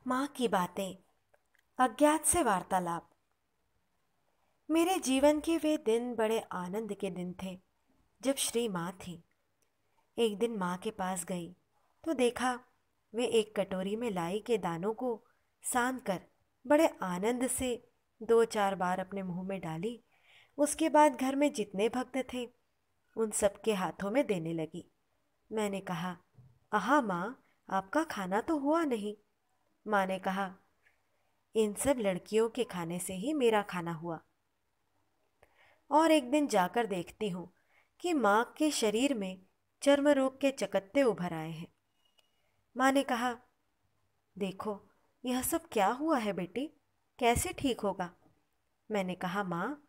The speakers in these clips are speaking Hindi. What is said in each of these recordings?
माँ की बातें। अज्ञात से वार्तालाप। मेरे जीवन के वे दिन बड़े आनंद के दिन थे जब श्री माँ थी। एक दिन माँ के पास गई तो देखा वे एक कटोरी में लाई के दानों को सान कर बड़े आनंद से 2-4 बार अपने मुंह में डाली। उसके बाद घर में जितने भक्त थे उन सबके हाथों में देने लगी। मैंने कहा, आहा माँ, आपका खाना तो हुआ नहीं। माँ ने कहा, इन सब लड़कियों के खाने से ही मेरा खाना हुआ। और एक दिन जाकर देखती हूँ कि माँ के शरीर में चर्म रोग के चकत्ते उभर आए हैं। माँ ने कहा, देखो यह सब क्या हुआ है बेटी, कैसे ठीक होगा? मैंने कहा, माँ,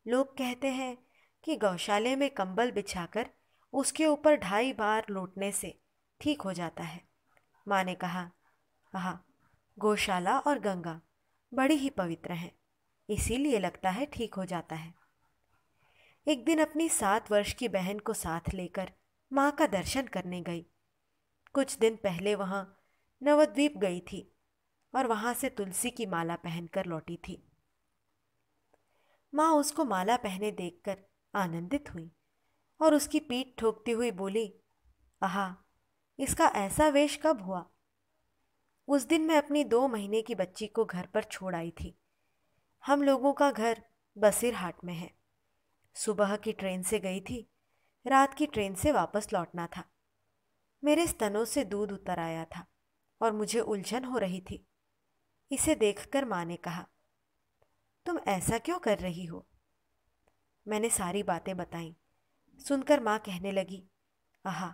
लोग कहते हैं कि गौशाले में कंबल बिछाकर उसके ऊपर 2.5 बार लोटने से ठीक हो जाता है। माँ ने कहा, हाँ, गौशाला और गंगा बड़ी ही पवित्र हैं, इसीलिए लगता है ठीक हो जाता है। एक दिन अपनी 7 वर्ष की बहन को साथ लेकर माँ का दर्शन करने गई। कुछ दिन पहले वहाँ नवद्वीप गई थी और वहाँ से तुलसी की माला पहनकर लौटी थी। माँ उसको माला पहने देखकर आनंदित हुई और उसकी पीठ ठोकती हुई बोली, आहा, इसका ऐसा वेश कब हुआ? उस दिन मैं अपनी 2 महीने की बच्ची को घर पर छोड़ आई थी। हम लोगों का घर बसीरहाट में है। सुबह की ट्रेन से गई थी, रात की ट्रेन से वापस लौटना था। मेरे स्तनों से दूध उतर आया था और मुझे उलझन हो रही थी। इसे देखकर माँ ने कहा, तुम ऐसा क्यों कर रही हो? मैंने सारी बातें बताईं। सुनकर माँ कहने लगी, आहा,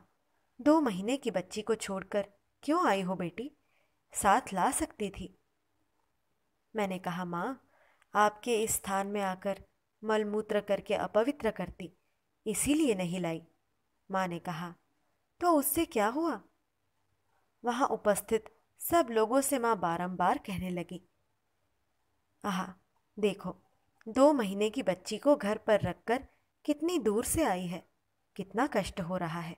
2 महीने की बच्ची को छोड़कर क्यों आई हो बेटी, साथ ला सकती थी। मैंने कहा, माँ, आपके इस स्थान में आकर मलमूत्र करके अपवित्र करती, इसीलिए नहीं लाई। माँ ने कहा, तो उससे क्या हुआ? वहां उपस्थित सब लोगों से माँ बारंबार कहने लगी, आहा, देखो, 2 महीने की बच्ची को घर पर रखकर कितनी दूर से आई है, कितना कष्ट हो रहा है।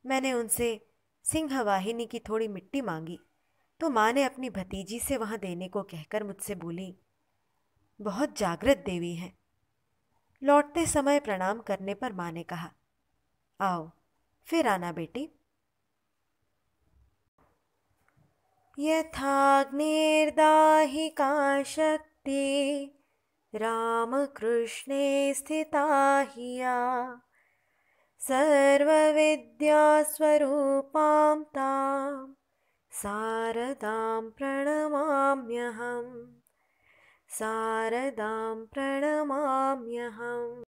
मैंने उनसे सिंहवाहिनी की थोड़ी मिट्टी मांगी तो माँ ने अपनी भतीजी से वहां देने को कहकर मुझसे बोली, बहुत जागृत देवी हैं। लौटते समय प्रणाम करने पर माँ ने कहा, आओ फिर आना बेटी। यथाग्निर्दाहिका शक्ति रामकृष्णे स्थिता हिया सर्वविद्यास्वरूपां तां शारदां प्रणमाम्यहम्। शारदां प्रणमाम्यहम्।